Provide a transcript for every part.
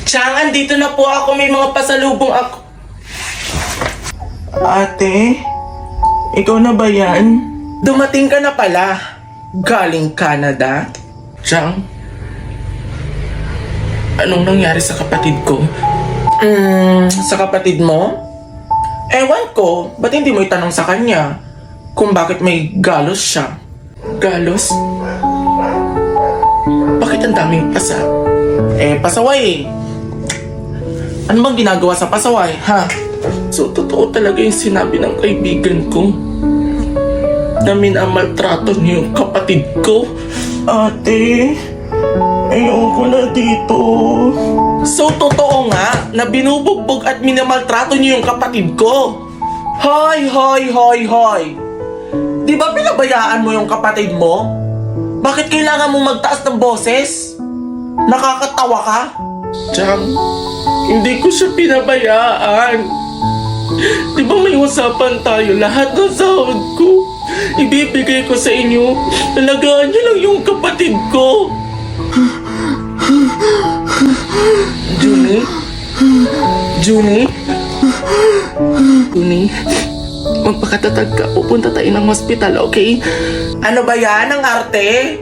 Chang, andito na po ako. May mga pasalubong ako. Ate, ikaw na ba yan? Dumating ka na pala. Galing Canada. Chang, anong nangyari sa kapatid ko? Sa kapatid mo? Ewan ko, ba't hindi mo itanong sa kanya kung bakit may galos siya? Galos? Bakit ang daming pasa? Pasaway eh. Ano bang ginagawa sa pasaway, ha? So, totoo talaga yung sinabi ng kaibigan ko na minamaltrato niyo yung kapatid ko. Ate, ayoko na dito. So, totoo nga na binubugbog at minamaltrato niyo yung kapatid ko. Hoy! Di ba pinabayaan mo yung kapatid mo? Bakit kailangan mo magtaas ng boses? Nakakatawa ka? Chang, hindi ko siya pinabayaan. Di ba may usapan tayo, lahat ng sahod ko ibibigay ko sa inyo. Talagaan niyo lang yung kapatid ko. Juni, magpakatatag ka. Pupunta tayo ng hospital, okay? Ano ba yan? Ang arte?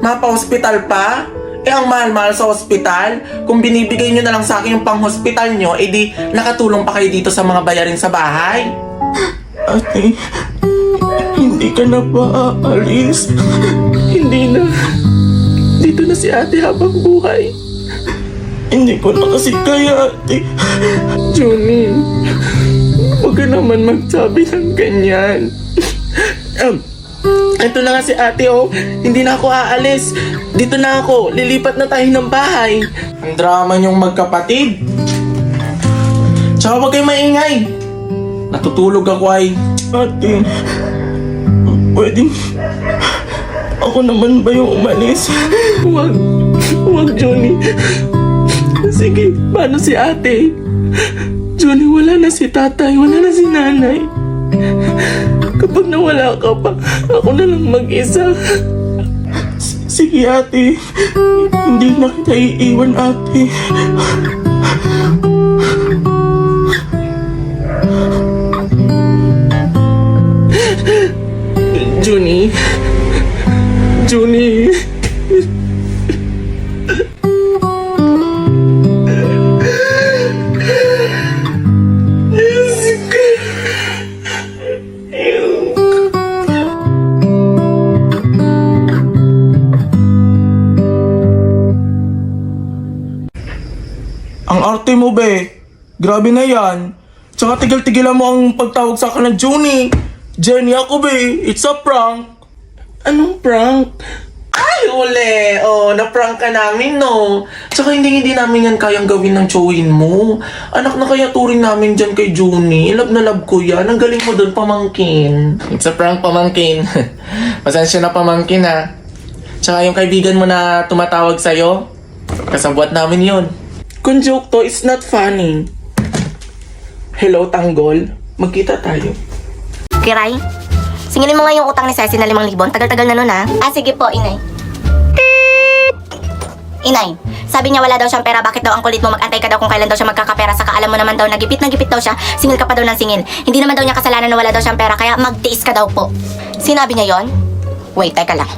Mapa-hospital pa? Ang mahal-mahal sa hospital. Kung binibigay nyo na lang sa akin yung pang-hospital nyo, di nakatulong pa kayo dito sa mga bayarin sa bahay. Ate, hindi ka na ba aalis? Hindi na. Dito na si ate habang buhay. Hindi ko na kasi kaya, ate. Johnny, huwag ka naman magsabi ng ganyan. Ito na nga si ate, oh. Hindi na ako aalis. Dito na ako. Lilipat na tayo ng bahay. Ang drama niyong magkapatid. Tsaka huwag kayong maingay. Natutulog ako ay. Ate, pwedeng ako naman ba yung umalis? Huwag, Johnny. Sige, paano si ate? Johnny, wala na si tatay, wala na si nanay. Kapag nawala ka pa, ako na lang mag-isa. Sige ate, hindi na kita iiwan ate. Juni. Ang arte mo, be. Grabe na yan. Tsaka tigil-tigilan mo ang pagtawag sa akin ng Juni. Jenny ako, be. It's a prank. Anong prank? Ay, uli. Na-prank ka namin, no? Tsaka hindi namin yan kayang gawin ng chowin mo. Anak na kaya turing namin dyan kay Juni. Love na love ko yan. Ang galing mo doon, pamangkin. It's a prank, pamangkin. Pasensya na, pamangkin, ha? Tsaka yung kaibigan mo na tumatawag sa'yo, kasabwat namin yun. Kung joke to, it's not funny. Hello, Tanggol. Magkita tayo. Kiray, singilin mo nga yung utang ni Ceci na 5,000. Tagal-tagal na nun, ha? Sige po, Inay. Inay, sabi niya wala daw siyang pera. Bakit daw ang kulit mo? Mag-antay ka daw kung kailan daw siya magkakapera. Saka alam mo naman daw, nagipit daw siya. Singil ka pa daw ng singil. Hindi naman daw niya kasalanan na wala daw siyang pera. Kaya magtiis ka daw po. Sinabi niya yon? Wait, teka lang.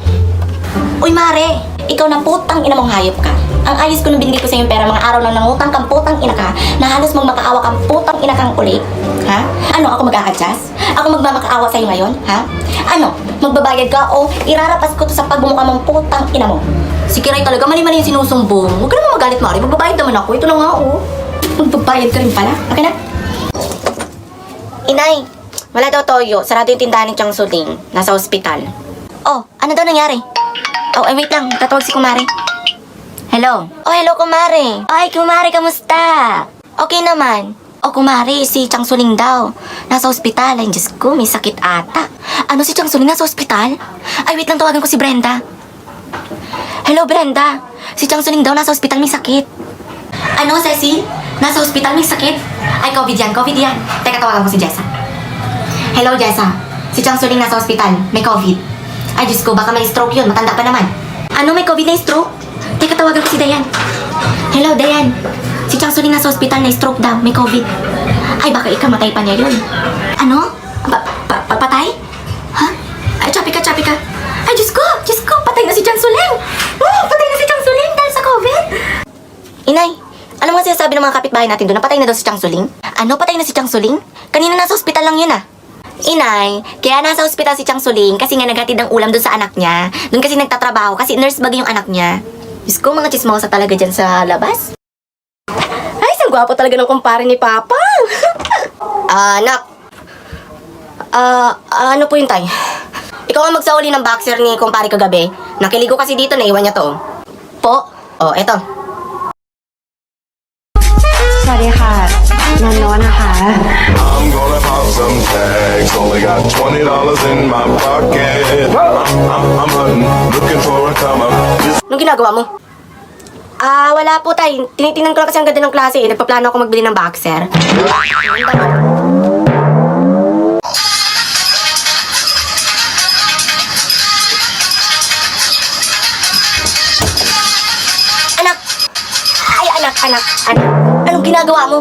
Uy, Mare, ikaw na putang ina mong hayop ka. Ang ayos ko nung binigay ko sa yung pera, mga araw lang nangutang kang putang ina ka, na halos magmakaawa kang putang ina kang ulit. Ha? Ano, ako mag-a-adjust? Ako magmamakaawa sa'yo ngayon? Ha? Ano, magbabayad ka o irarapas ko to sa pagmumukha mong putang ina mo? Si Kiray talaga, mali-mali yung sinusumbong. Huwag ka naman magalit, Mari. Magbabayad naman ako. Ito na nga, oh. Magbabayad ka rin pala. Okay na? Inay, wala daw toyo. Sarado yung tindahan ni Chang Suling. Nasa ospital. Oh, ano daw nangyari? Oh, wait lang. Tatawag si Kumare. Hello? Oh, hello, Kumare. Ay, Kumare, kamusta? Okay naman. Oh, Kumare, si Chang Suling daw. Nasa ospital. Ay, Diyos ko, may sakit ata. Ano, si Chang Suling nasa ospital? Ay, wait lang, tawagan ko si Brenda. Hello, Brenda. Si Chang Suling daw nasa ospital, may sakit. Ano, Ceci? Nasa ospital, may sakit? Ay, COVID yan. Teka, tawagan ko si Jessa. Hello, Jessa. Si Chang Suling nasa ospital, may COVID. Ay, Diyos ko, baka may stroke yun. Matanda pa naman. Ano, may COVID na stroke? Teka, tawagan ko si Dayan. Hello, Dayan. Si Chang Suling nasa ospital na stroke daw, may COVID. Ay, baka ikamatay pa niya yun. Ano? Patay? Ha? Ay, chapi ka. Ay, Diyos ko, patay na si Chang Suling. Patay na si Chang Suling dahil sa COVID. Inay, ano nga sinasabi ng mga kapitbahay natin doon na patay na daw si Chang Suling? Ano, patay na si Chang Suling? Kanina nasa ospital lang yun ah. Inay, kaya nasa ospital si Chang Suling kasi nga naghatid ng ulam doon sa anak niya. Doon kasi nagtatrabaho kasi nurse bagay yung anak niya. Diyos ko, mga chismosa talaga dyan sa labas. Ay, isang gwapo talaga ng kumpare ni Papa. Anak. Ano po yun, tay? Ikaw ang magsauli ng boxer ni kumpare kagabi. Nakiligo kasi dito, naiwan niya to. Po? Oh, eto. สวัสดีค่ะนันโนตนะคะ I'm gonna pop some tags. Only got $20 in my pocket. I'm hunting, looking for a come up. Anong ginagawa mo? Wala po, tay. Tinitingnan ko lang kasi ang ganda ng klase eh. Nagpaplano ako magbili ng boxer. Anak. Anong ginagawa mo?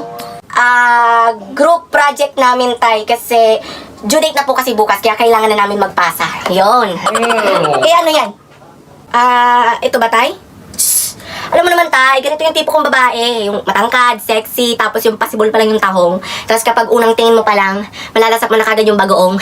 Group project namin, tay, kasi due date na po kasi bukas, kaya kailangan na namin magpasa. Yun. Eh, ano yan? Ito ba, tay? Shh. Alam mo naman, tay, ganito yung tipo kong babae. Yung matangkad, sexy, tapos yung possible pa lang yung tahong. Tapos kapag unang tingin mo pa lang, malalasap mo na kagad yung bagoong.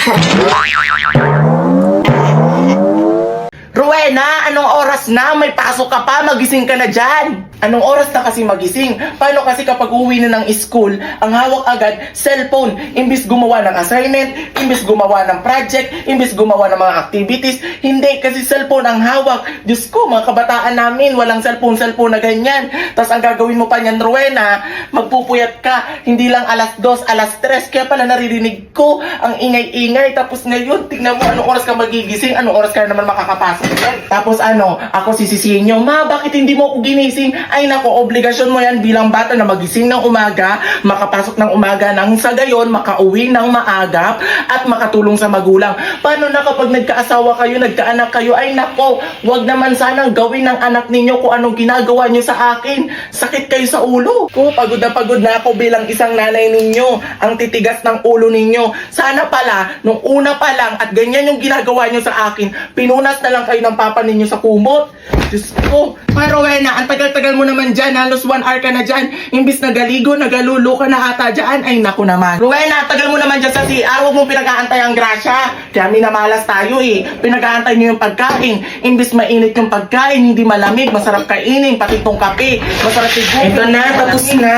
Rowena, anong oras na? May pasok ka pa, magising ka na dyan. Anong oras na kasi magising? Paano kasi kapag uwi na ng school, ang hawak agad, cellphone. Imbis gumawa ng assignment, imbis gumawa ng project, imbis gumawa ng mga activities, hindi kasi cellphone ang hawak. Diyos ko, mga kabataan namin, walang cellphone na ganyan. Tapos ang gagawin mo pa niyan, Rowena, magpupuyat ka, hindi lang alas 2, alas 3, kaya pala naririnig ko ang ingay-ingay. Tapos ngayon, tingnan mo anong oras ka magigising, anong oras ka naman makakapasok. Tapos ako sisisihin nyo, ma, bakit hindi mo ako ginising? Ay nako, obligasyon mo yan bilang bata na magising ng umaga, makapasok ng umaga nang sa gayon, makauwi ng maagap, at makatulong sa magulang. Paano na kapag nagkaasawa kayo, nagkaanak kayo? Ay nako, wag naman sanang gawin ng anak ninyo kung anong ginagawa nyo sa akin. Sakit kayo sa ulo. Pagod na ako bilang isang nanay ninyo. Ang titigas ng ulo ninyo. Sana pala, nung una pa lang, at ganyan yung ginagawa nyo sa akin, pinunas na lang kayo ng papa ninyo sa kumot. Diyos ko. Pero Rowena, ang tagal-tagal mo naman dyan. Halos 1 hour ka na dyan. Imbis nagaligo, nagalulo ka na ata dyan. Ay naku naman. Rowena, tagal mo naman dyan sa CR. Huwag mong pinag-aantay ang grasya. Kaya minamalas tayo eh. Pinag-aantay nyo yung pagkain. Imbis mainit yung pagkain, hindi malamig, masarap kainin, pati itong kape. Masarap siguro. Ito na, tapos na.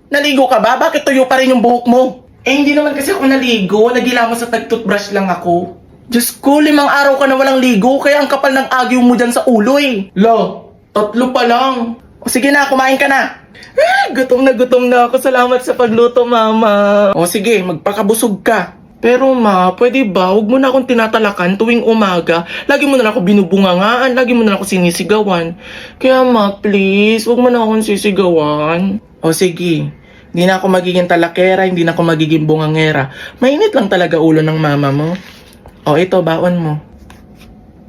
Naligo ka ba? Bakit tuyo pa rin yung buhok mo? Eh, hindi naman kasi ako naligo. Nagilamos sa tag-toothbrush lang ako. Diyos ko, 5 araw ka na walang ligo, kaya ang kapal ng agyo mo dyan sa ulo eh. Lo, 3 pa lang. O sige na, kumain ka na. Gutom na ako. Salamat sa pagluto, mama. O sige, magpakabusog ka. Pero ma, pwede ba? Huwag mo na akong tinatalakan tuwing umaga. Lagi mo na ako binubungangaan, lagi mo na ako sinisigawan. Kaya ma, please, huwag mo na akong sisigawan. O sige, hindi na ako magiging talakera, hindi na ako magiging bungangera. Mainit lang talaga ulo ng mama mo. O, ito, baon mo.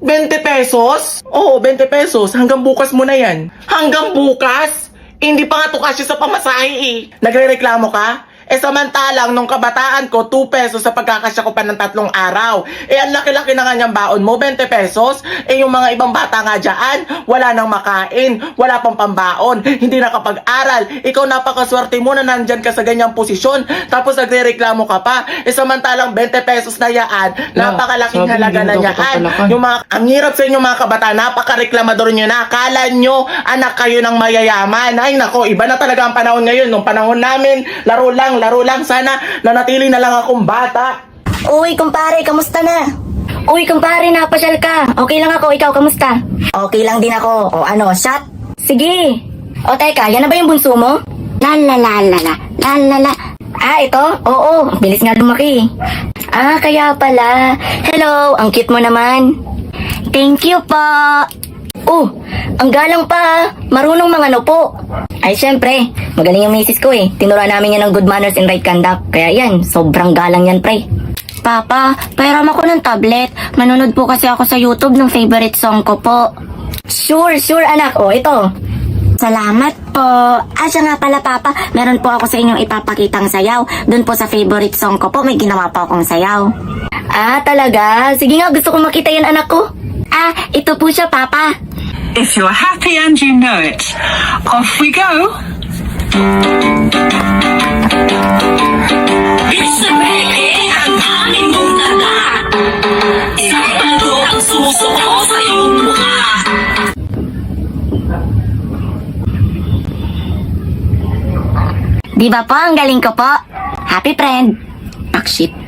20 pesos? Oo, 20 pesos. Hanggang bukas mo na yan. Hanggang bukas? Hindi pa nga to kasya sa pamasahe eh. Nagre-reklamo ka? Eh samantalang nung kabataan ko, 2 pesos sa pagkakasya ko pa ng 3 araw. Eh ang laki-laki na nga niyang baon mo, 20 pesos. Eh yung mga ibang bata nga dyan, wala nang makain, wala pang pambaon, hindi nakapag-aral. Ikaw napakaswerte mo na nandyan ka sa ganyang posisyon, tapos nagre-reklamo ka pa. Eh samantalang 20 pesos na yaan, napakalaking halaga na yaan. Yung mga, ang hirap sa inyo mga kabataan, napaka-reklamador nyo na. Akala nyo, anak kayo ng mayayaman. Ay nako, iba na talaga ang panahon ngayon. Nung panahon namin, laro lang, sana nanatili na lang akong bata. Uy, kumpare, kamusta na? Uy, kumpare, napasyal ka. Okay lang ako, ikaw, kamusta? Okay lang din ako. O ano, shot? Sige. O teka, yan na ba yung bunso mo? La. Ito? Oo, bilis nga lumaki. Kaya pala. Hello, ang cute mo naman. Thank you po. Ang galang pa. Marunong mga po. Ay, syempre, magaling yung misis ko eh. Tinuruan namin yan ng good manners and right conduct. Kaya yan, sobrang galang yan, pre. Papa, pahiram ako ng tablet. Manunod po kasi ako sa YouTube ng favorite song ko po. Sure, anak. Ito. Salamat po. Siya nga pala, Papa. Meron po ako sa inyong ipapakitang sayaw. Doon po sa favorite song ko po, may ginawa po akong sayaw. Talaga? Sige nga, gusto kong makita yan, anak ko. Ito po siya, Papa. If you're happy and you know it, off we go. It's a reggae ang aming muna. Sa palo ang susuko sa iyong mukha. Di ba po, ang galing ko po? Happy friend. Pakshit.